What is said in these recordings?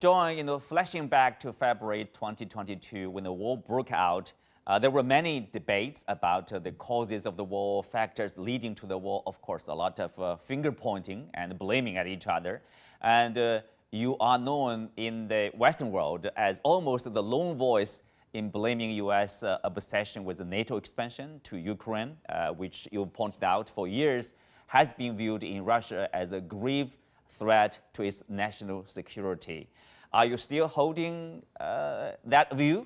John, flashing back to February 2022 when the war broke out, there were many debates about the causes of the war, factors leading to the war. Of course, a lot of finger pointing and blaming at each other. And you are known in the Western world as almost the lone voice in blaming U.S. Obsession with the NATO expansion to Ukraine, which you pointed out for years has been viewed in Russia as a grave threat to its national security. Are you still holding that view?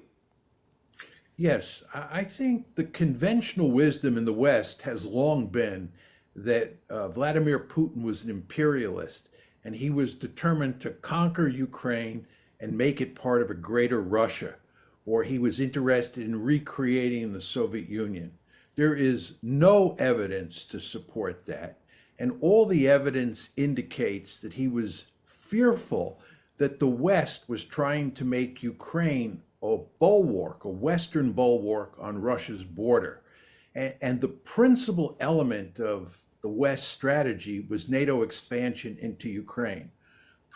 Yes, I think the conventional wisdom in the West has long been that Vladimir Putin was an imperialist and he was determined to conquer Ukraine and make it part of a greater Russia, or he was interested in recreating the Soviet Union. There is no evidence to support that, and all the evidence indicates that he was fearful that the West was trying to make Ukraine a bulwark, a Western bulwark on Russia's border. And the principal element of the West strategy was NATO expansion into Ukraine.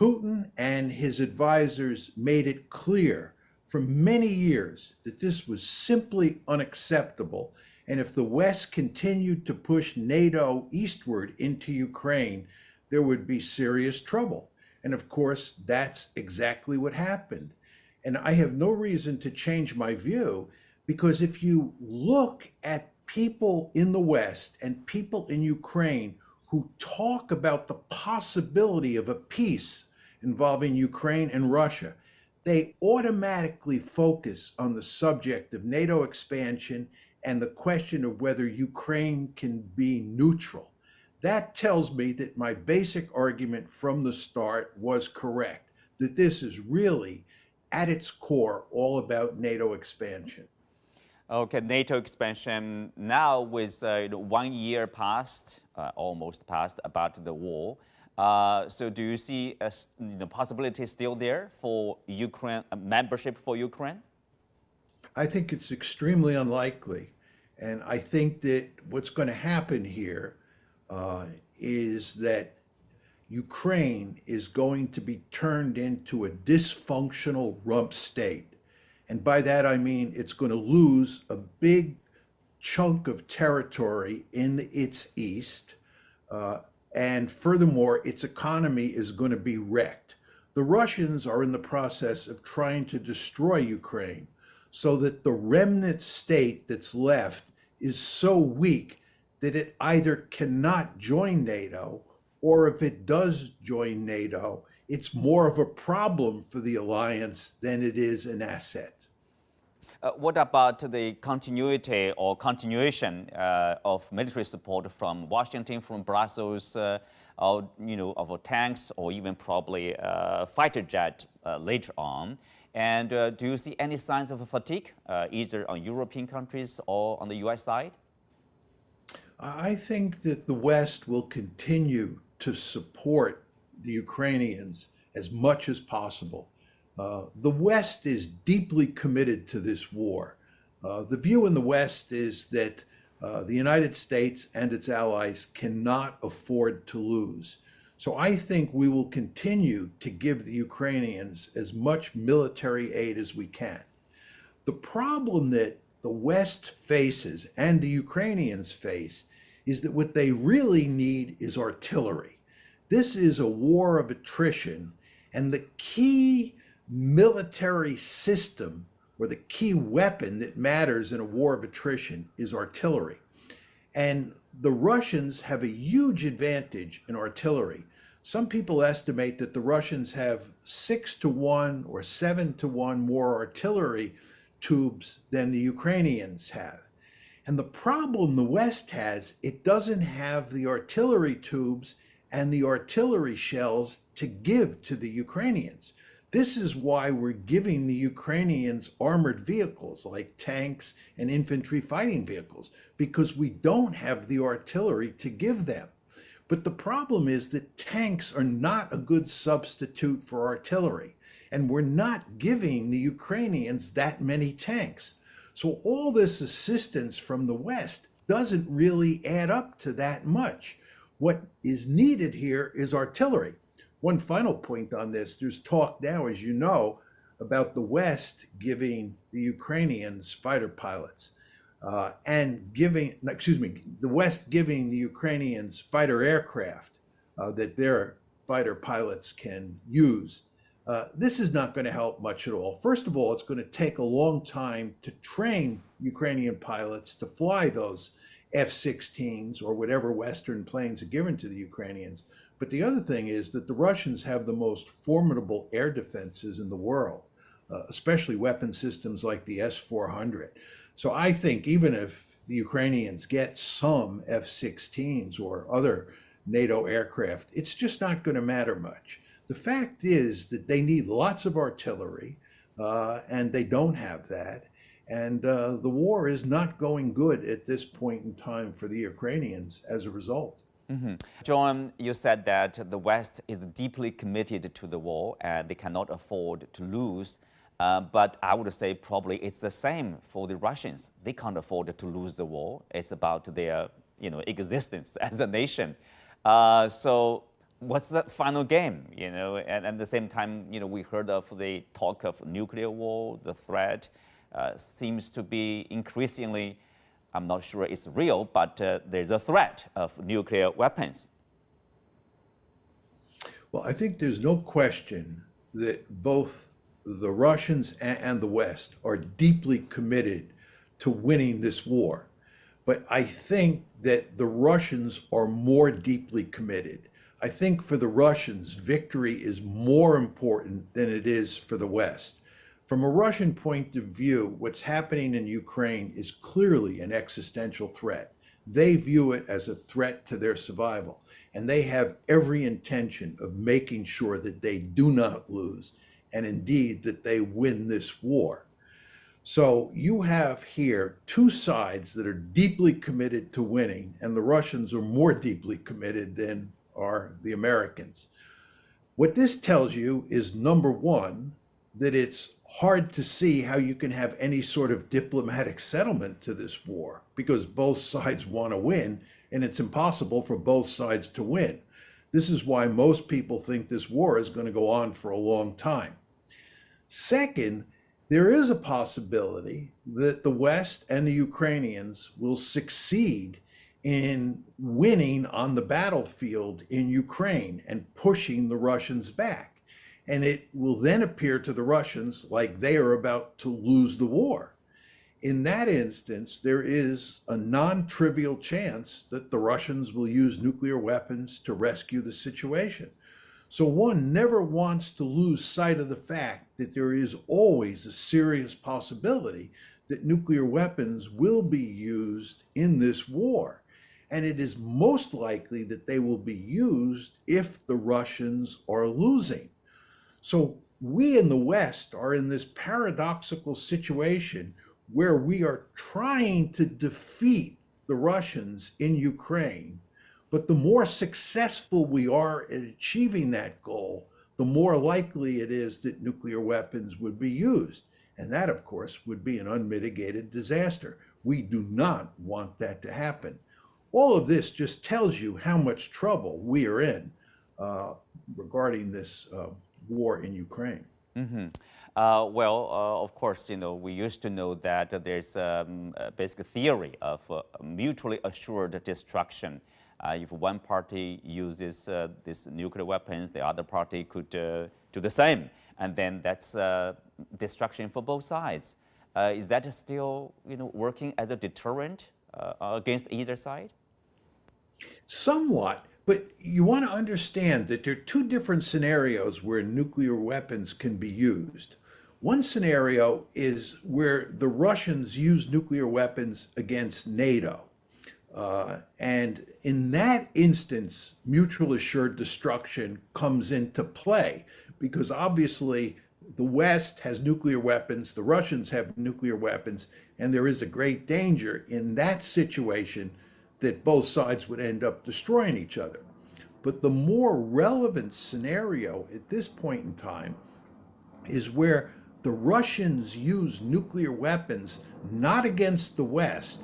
Putin and his advisors made it clear for many years that this was simply unacceptable. And if the West continued to push NATO eastward into Ukraine, there would be serious trouble. And of course, that's exactly what happened. And I have no reason to change my view, because if you look at people in the West and people in Ukraine who talk about the possibility of a peace involving Ukraine and Russia, they automatically focus on the subject of NATO expansion and the question of whether Ukraine can be neutral. That tells me that my basic argument from the start was correct, that this is really, at its core, all about NATO expansion. Okay, NATO expansion now with 1 year past, almost past, about the war. So do you see a possibility still there for Ukraine, membership for Ukraine? I think it's extremely unlikely. And I think that what's going to happen here is that Ukraine is going to be turned into a dysfunctional rump state. And by that, I mean it's going to lose a big chunk of territory in its east. And furthermore, its economy is going to be wrecked. The Russians are in the process of trying to destroy Ukraine so that the remnant state that's left is so weak that it either cannot join NATO, or if it does join NATO, it's more of a problem for the alliance than it is an asset. What about the continuity or continuation of military support from Washington, from Brussels, of tanks or even probably fighter jet later on? And do you see any signs of fatigue, either on European countries or on the US side? I think that the West will continue to support the Ukrainians as much as possible. The West is deeply committed to this war. The view in the West is that the United States and its allies cannot afford to lose. So I think we will continue to give the Ukrainians as much military aid as we can. The problem that the West faces and the Ukrainians face is that what they really need is artillery. This is a war of attrition, and the key military system, or the key weapon that matters in a war of attrition, is artillery. And the Russians have a huge advantage in artillery. Some people estimate that the Russians have 6-to-1 or 7-to-1 more artillery tubes than the Ukrainians have. And the problem the West has, it doesn't have the artillery tubes and the artillery shells to give to the Ukrainians. This is why we're giving the Ukrainians armored vehicles like tanks and infantry fighting vehicles, because we don't have the artillery to give them. But the problem is that tanks are not a good substitute for artillery, and we're not giving the Ukrainians that many tanks. So all this assistance from the West doesn't really add up to that much. What is needed here is artillery. One final point on this, there's talk now, as you know, about the West giving the Ukrainians fighter pilots and giving, excuse me, the West giving the Ukrainians fighter aircraft that their fighter pilots can use. This is not going to help much at all. First of all, it's going to take a long time to train Ukrainian pilots to fly those F-16s or whatever Western planes are given to the Ukrainians. But the other thing is that the Russians have the most formidable air defenses in the world, especially weapon systems like the S-400. So I think even if the Ukrainians get some F-16s or other NATO aircraft, it's just not going to matter much. The fact is that they need lots of artillery, and they don't have that. And the war is not going good at this point in time for the Ukrainians as a result. John, you said that the West is deeply committed to the war and they cannot afford to lose. But I would say probably it's the same for the Russians. They can't afford to lose the war. It's about their, existence as a nation. So what's the final game? And at the same time, we heard of the talk of nuclear war. The threat seems to be increasingly. I'm not sure it's real, but there's a threat of nuclear weapons. Well, I think there's no question that both the Russians and the West are deeply committed to winning this war. But I think that the Russians are more deeply committed. I think for the Russians, victory is more important than it is for the West. From a Russian point of view, what's happening in Ukraine is clearly an existential threat. They view it as a threat to their survival, and they have every intention of making sure that they do not lose, and indeed that they win this war. So you have here two sides that are deeply committed to winning, and the Russians are more deeply committed than are the Americans. What this tells you is, number one, that it's hard to see how you can have any sort of diplomatic settlement to this war because both sides want to win, and it's impossible for both sides to win. This is why most people think this war is going to go on for a long time. Second, there is a possibility that the West and the Ukrainians will succeed in winning on the battlefield in Ukraine and pushing the Russians back. And it will then appear to the Russians like they are about to lose the war. In that instance, there is a non-trivial chance that the Russians will use nuclear weapons to rescue the situation. So one never wants to lose sight of the fact that there is always a serious possibility that nuclear weapons will be used in this war. And it is most likely that they will be used if the Russians are losing. So we in the West are in this paradoxical situation where we are trying to defeat the Russians in Ukraine, but the more successful we are at achieving that goal, the more likely it is that nuclear weapons would be used. And that, of course, would be an unmitigated disaster. We do not want that to happen. All of this just tells you how much trouble we are in regarding this war in Ukraine. Of course, we used to know that there's a basic theory of mutually assured destruction. If one party uses these nuclear weapons, the other party could do the same, and then that's destruction for both sides. Is that still, working as a deterrent against either side? Somewhat. But you want to understand that there are two different scenarios where nuclear weapons can be used. One scenario is where the Russians use nuclear weapons against NATO. And in that instance, mutual assured destruction comes into play because obviously the West has nuclear weapons, the Russians have nuclear weapons, and there is a great danger in that situation that both sides would end up destroying each other. But the more relevant scenario at this point in time is where the Russians use nuclear weapons not against the West,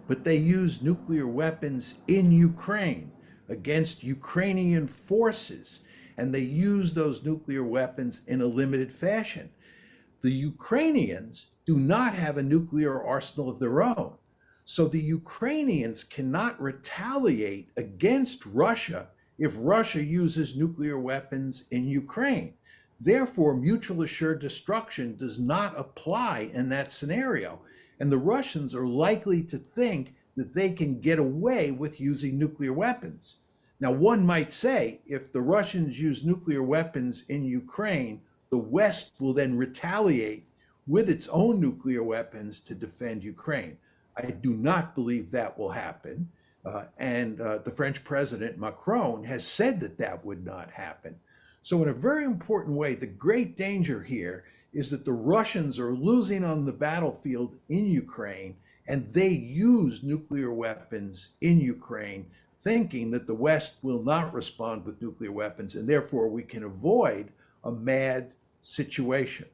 but they use nuclear weapons in Ukraine against Ukrainian forces. and they use those nuclear weapons in a limited fashion. The Ukrainians do not have a nuclear arsenal of their own. So the Ukrainians cannot retaliate against Russia if Russia uses nuclear weapons in Ukraine. Therefore, mutual assured destruction does not apply in that scenario. And the Russians are likely to think that they can get away with using nuclear weapons. Now, one might say if the Russians use nuclear weapons in Ukraine, the West will then retaliate with its own nuclear weapons to defend Ukraine. I do not believe that will happen. And the French president, Macron, has said that that would not happen. So in a very important way, the great danger here is that the Russians are losing on the battlefield in Ukraine, and they use nuclear weapons in Ukraine, thinking that the West will not respond with nuclear weapons, and therefore we can avoid a mad situation.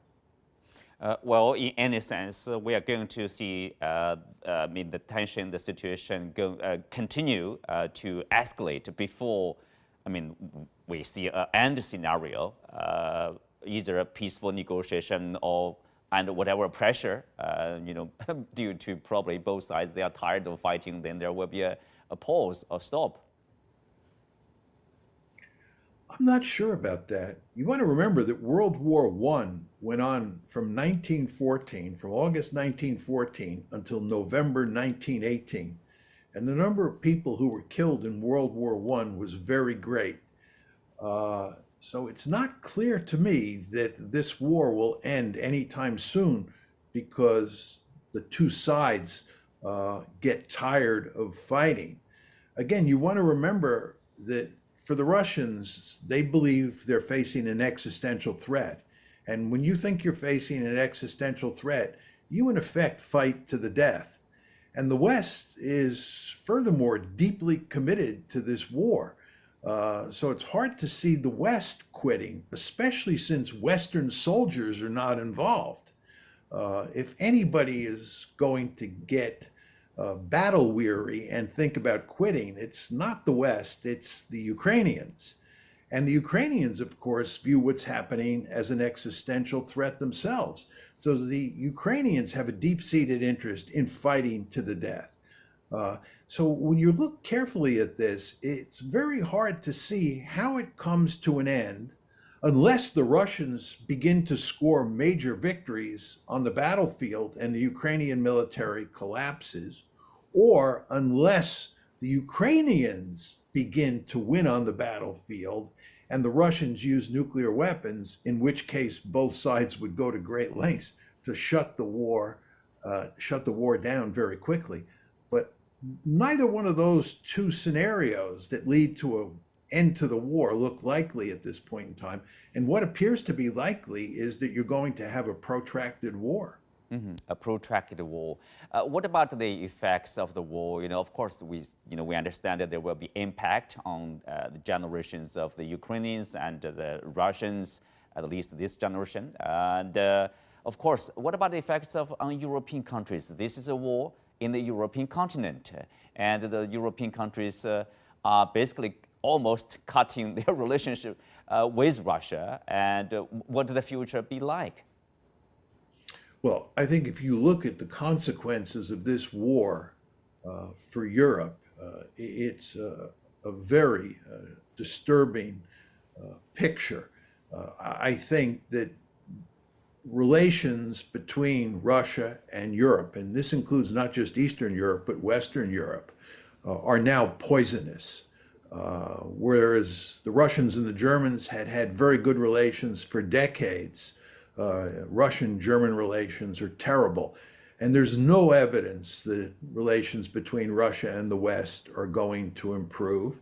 Well, in any sense, we are going to see the tension, the situation continue to escalate before, we see an end scenario, either a peaceful negotiation or and whatever pressure, due to probably both sides, they are tired of fighting, then there will be a pause or stop. I'm not sure about that. You want to remember that World War I went on from 1914, from August 1914 until November 1918. And the number of people who were killed in World War I was very great. So it's not clear to me that this war will end anytime soon because the two sides get tired of fighting. Again, you want to remember that for the Russians, they believe they're facing an existential threat. And when you think you're facing an existential threat, you in effect fight to the death. And the West is furthermore deeply committed to this war. So it's hard to see the West quitting, especially since Western soldiers are not involved. If anybody is going to get battle weary and think about quitting, it's not the West, it's the Ukrainians. And the Ukrainians, of course, view what's happening as an existential threat themselves. So the Ukrainians have a deep-seated interest in fighting to the death. So when you look carefully at this, it's very hard to see how it comes to an end unless the Russians begin to score major victories on the battlefield and the Ukrainian military collapses, or unless the Ukrainians begin to win on the battlefield and the Russians use nuclear weapons, in which case both sides would go to great lengths to shut the war down very quickly. But neither one of those two scenarios that lead to an end to the war look likely at this point in time. And what appears to be likely is that you're going to have a protracted war. Mm-hmm. A protracted war. What about the effects of the war? Of course, we understand that there will be impact on the generations of the Ukrainians and the Russians, at least this generation. And of course, what about the effects on European countries? This is a war in the European continent, and the European countries are basically almost cutting their relationship with Russia. And what will the future be like? Well, I think if you look at the consequences of this war for Europe, it's a very disturbing picture. I think that relations between Russia and Europe, and this includes not just Eastern Europe, but Western Europe, are now poisonous. Whereas the Russians and the Germans had had very good relations for decades, Russian-German relations are terrible. And there's no evidence that relations between Russia and the West are going to improve.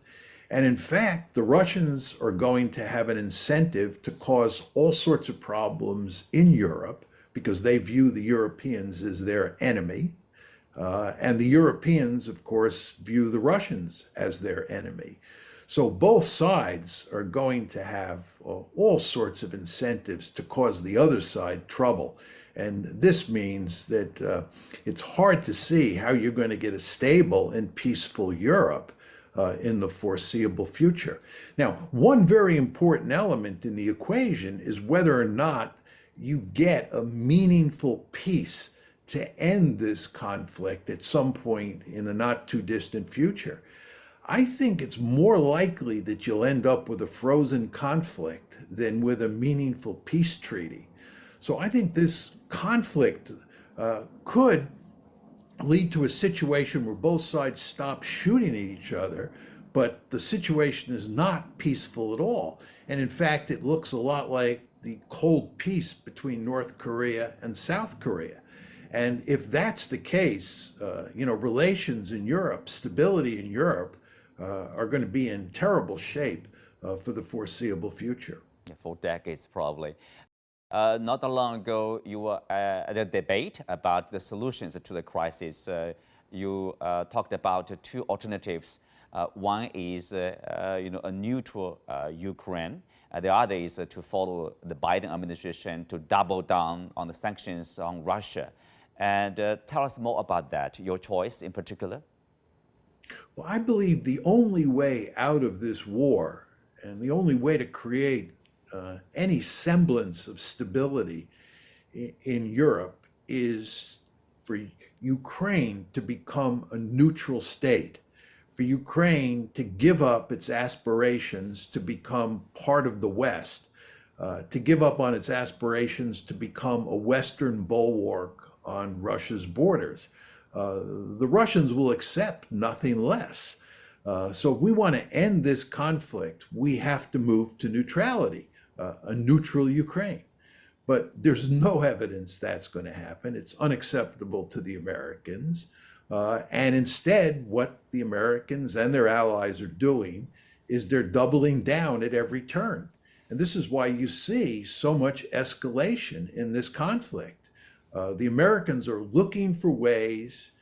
And in fact, the Russians are going to have an incentive to cause all sorts of problems in Europe because they view the Europeans as their enemy. And the Europeans, of course, view the Russians as their enemy. So both sides are going to have all sorts of incentives to cause the other side trouble. And this means that it's hard to see how you're going to get a stable and peaceful Europe in the foreseeable future. Now, one very important element in the equation is whether or not you get a meaningful peace to end this conflict at some point in the not too distant future. I think it's more likely that you'll end up with a frozen conflict than with a meaningful peace treaty. So I think this conflict could lead to a situation where both sides stop shooting at each other, but the situation is not peaceful at all. And in fact, it looks a lot like the Cold Peace between North Korea and South Korea. And if that's the case, relations in Europe, stability in Europe, are going to be in terrible shape for the foreseeable future. Yeah, for decades, probably. Not that long ago, you were at a debate about the solutions to the crisis. You talked about two alternatives. One is, a neutral Ukraine. The other is to follow the Biden administration to double down on the sanctions on Russia. And tell us more about that, your choice in particular. Well, I believe the only way out of this war and the only way to create any semblance of stability in Europe is for Ukraine to become a neutral state, for Ukraine to give up its aspirations to become part of the West, to give up on its aspirations to become a Western bulwark on Russia's borders. The Russians will accept nothing less. So if we want to end this conflict, we have to move to neutrality, a neutral Ukraine. But there's no evidence that's going to happen. It's unacceptable to the Americans. And instead, what the Americans and their allies are doing is they're doubling down at every turn. And this is why you see so much escalation in this conflict. The Americans are looking for ways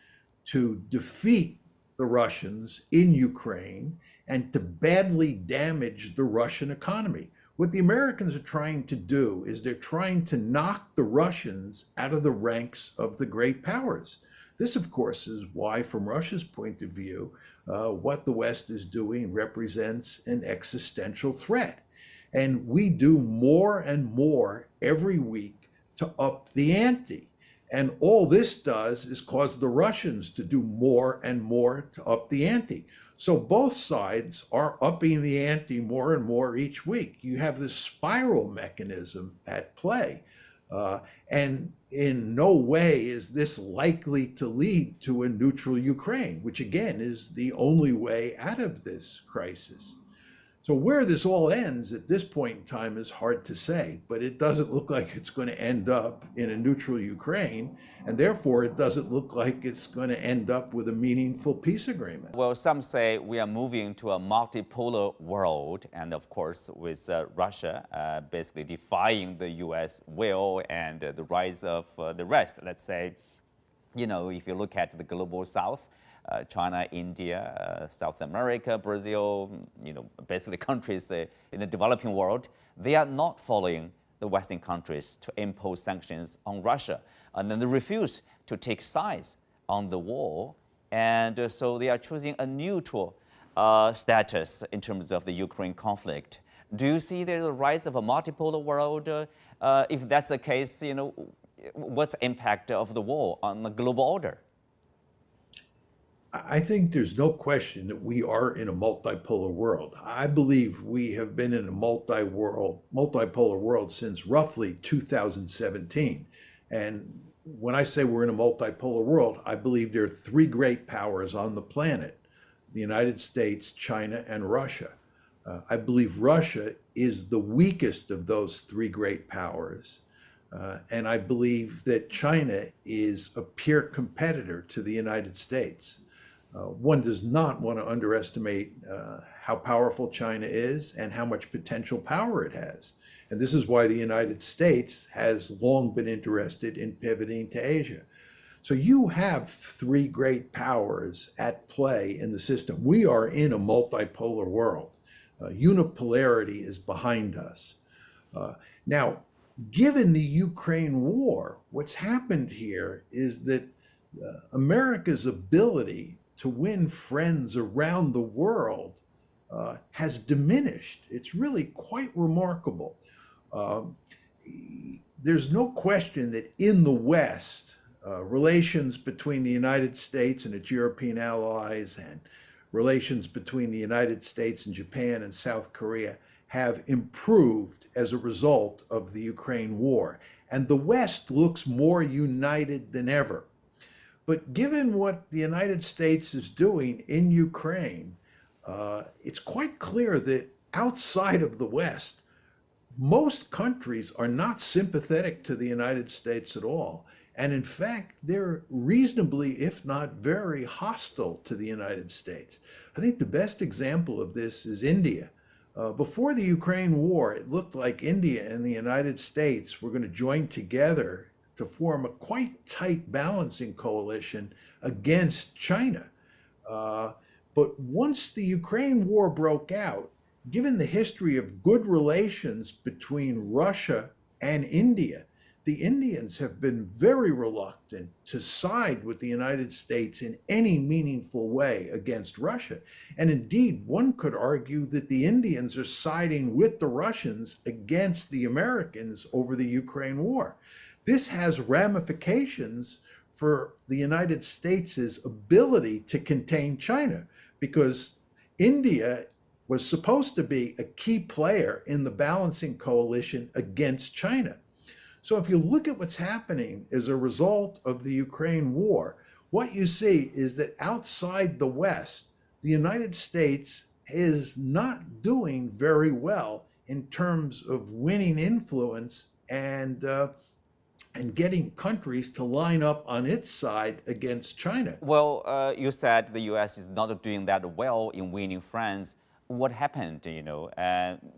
to defeat the Russians in Ukraine and to badly damage the Russian economy. What the Americans are trying to do is they're trying to knock the Russians out of the ranks of the great powers. This, of course, is why, from Russia's point of view, what the West is doing represents an existential threat. And we do more and more every week to up the ante. And all this does is cause the Russians to do more and more to up the ante. So both sides are upping the ante more and more each week. You have this spiral mechanism at play. And in no way is this likely to lead to a neutral Ukraine, which again is the only way out of this crisis. So where this all ends at this point in time is hard to say, but it doesn't look like it's going to end up in a neutral Ukraine, and therefore it doesn't look like it's going to end up with a meaningful peace agreement. Well, some say we are moving to a multipolar world, and of course with Russia basically defying the US will and the rise of the rest. Let's say, if you look at the global south, China, India, South America, Brazil, basically countries in the developing world, they are not following the Western countries to impose sanctions on Russia. And then they refuse to take sides on the war. And so they are choosing a neutral status in terms of the Ukraine conflict. Do you see there's a rise of a multipolar world? If that's the case, what's the impact of the war on the global order? I think there's no question that we are in a multipolar world. I believe we have been in a multipolar world since roughly 2017. And when I say we're in a multipolar world, I believe there are three great powers on the planet: the United States, China, and Russia. I believe Russia is the weakest of those three great powers. And I believe that China is a peer competitor to the United States. One does not want to underestimate how powerful China is and how much potential power it has. And this is why the United States has long been interested in pivoting to Asia. So you have three great powers at play in the system. We are in a multipolar world. Unipolarity is behind us. Now, given the Ukraine war, what's happened here is that America's ability to win friends around the world has diminished. It's really quite remarkable. Um, there's no question that in the West, relations between the United States and its European allies and relations between the United States and Japan and South Korea have improved as a result of the Ukraine war. And the West looks more united than ever. But given what the United States is doing in Ukraine, it's quite clear that outside of the West, most countries are not sympathetic to the United States at all. And in fact, they're reasonably, if not very, hostile to the United States. I think the best example of this is India. Before the Ukraine war, it looked like India and the United States were going to join together to form a quite tight balancing coalition against China. But once the Ukraine war broke out, given the history of good relations between Russia and India, the Indians have been very reluctant to side with the United States in any meaningful way against Russia. And indeed, one could argue that the Indians are siding with the Russians against the Americans over the Ukraine war. This has ramifications for the United States' ability to contain China, because India was supposed to be a key player in the balancing coalition against China. So if you look at what's happening as a result of the Ukraine war, what you see is that outside the West, the United States is not doing very well in terms of winning influence and getting countries to line up on its side against China. Well, you said the U.S. is not doing that well in winning friends. What happened,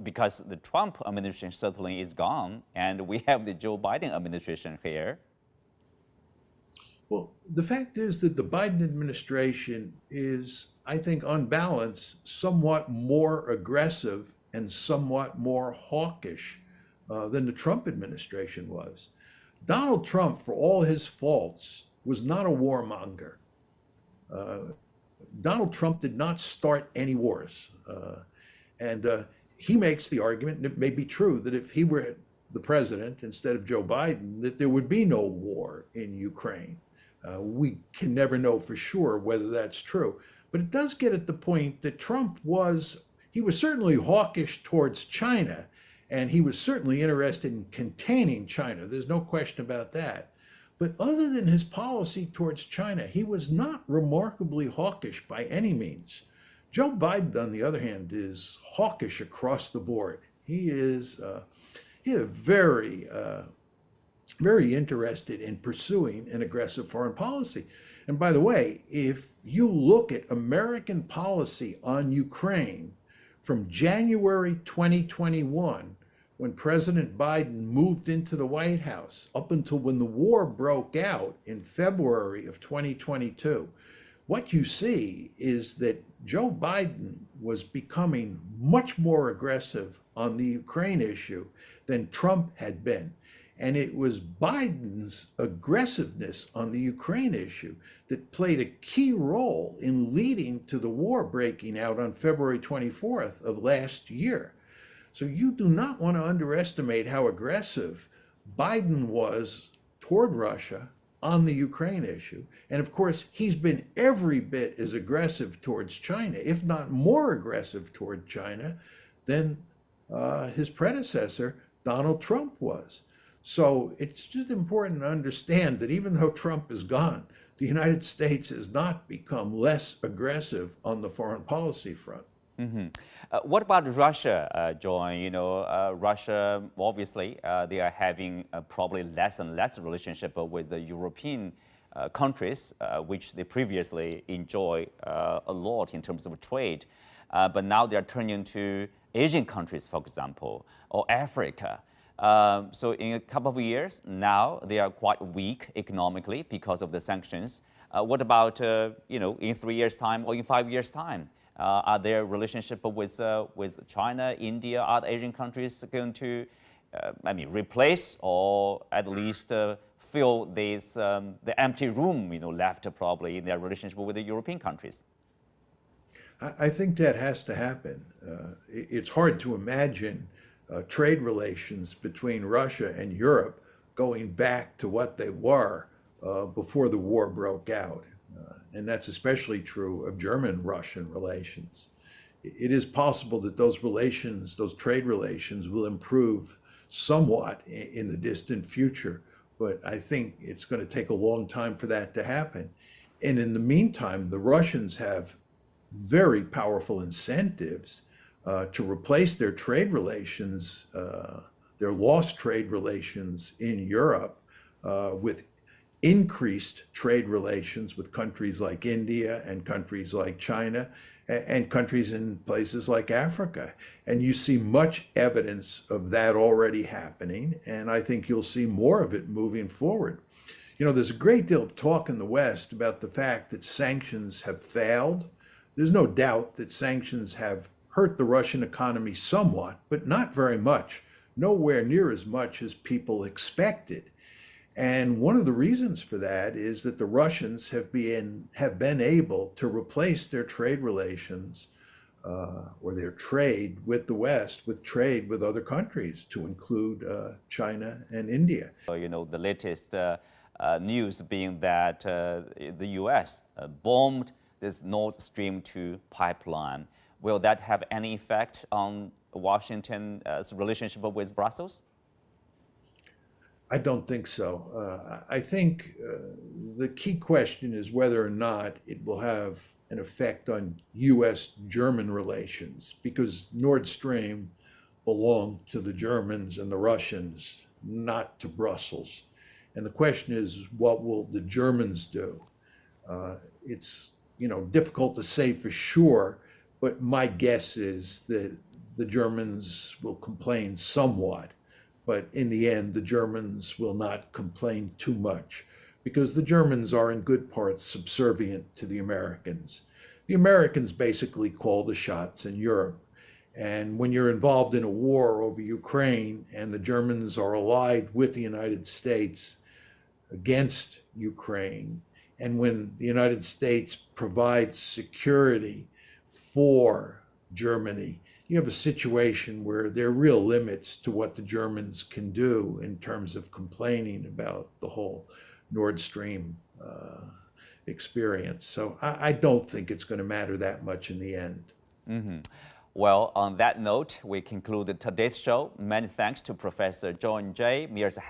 because the Trump administration certainly is gone, and we have the Joe Biden administration here. Well, the fact is that the Biden administration is, I think, on balance, somewhat more aggressive and somewhat more hawkish than the Trump administration was. Donald Trump, for all his faults, was not a warmonger. Donald Trump did not start any wars. And he makes the argument, and it may be true, that if he were the president instead of Joe Biden, that there would be no war in Ukraine. We can never know for sure whether that's true. But it does get at the point that Trump was certainly hawkish towards China, and he was certainly interested in containing China. There's no question about that. But other than his policy towards China, he was not remarkably hawkish by any means. Joe Biden, on the other hand, is hawkish across the board. He is very interested in pursuing an aggressive foreign policy. And by the way, if you look at American policy on Ukraine from January 2021, when President Biden moved into the White House, up until when the war broke out in February of 2022, what you see is that Joe Biden was becoming much more aggressive on the Ukraine issue than Trump had been. And it was Biden's aggressiveness on the Ukraine issue that played a key role in leading to the war breaking out on February 24th of last year. So you do not want to underestimate how aggressive Biden was toward Russia on the Ukraine issue. And of course, he's been every bit as aggressive towards China, if not more aggressive toward China, than his predecessor, Donald Trump, was. So it's just important to understand that even though Trump is gone, the United States has not become less aggressive on the foreign policy front. Mm-hmm. What about Russia, John? Russia, obviously, they are having probably less and less relationship with the European countries, which they previously enjoy a lot in terms of trade. But now they are turning to Asian countries, for example, or Africa. So in a couple of years, now they are quite weak economically because of the sanctions. What about, in 3 years' time or in 5 years' time? Are their relationship with China, India, other Asian countries going to, replace or at least fill this the empty room, left probably in their relationship with the European countries? I think that has to happen. It's hard to imagine trade relations between Russia and Europe going back to what they were before the war broke out. And that's especially true of German-Russian relations. It is possible that those relations, those trade relations, will improve somewhat in the distant future, but I think it's going to take a long time for that to happen. And in the meantime, the Russians have very powerful incentives to replace their trade relations, their lost trade relations in Europe, with increased trade relations with countries like India and countries like China and countries in places like Africa. And you see much evidence of that already happening, and I think you'll see more of it moving forward. There's a great deal of talk in the West about the fact that sanctions have failed. There's no doubt that sanctions have hurt the Russian economy somewhat, but not very much, nowhere near as much as people expected. And one of the reasons for that is that the Russians have been able to replace their trade relations or their trade with the West with trade with other countries, to include China and India. The latest news being that the U.S. bombed this Nord Stream 2 pipeline. Will that have any effect on Washington's relationship with Brussels? I don't think so. I think the key question is whether or not it will have an effect on U.S.-German relations, because Nord Stream belonged to the Germans and the Russians, not to Brussels. And the question is, what will the Germans do? It's difficult to say for sure, but my guess is that the Germans will complain somewhat. But in the end, the Germans will not complain too much, because the Germans are in good part subservient to the Americans. The Americans basically call the shots in Europe. And when you're involved in a war over Ukraine and the Germans are allied with the United States against Ukraine, and when the United States provides security for Germany, you have a situation where there are real limits to what the Germans can do in terms of complaining about the whole Nord Stream experience. So I don't think it's going to matter that much in the end. Mm-hmm. Well, on that note, we conclude today's show. Many thanks to Professor John J. Mearsheimer.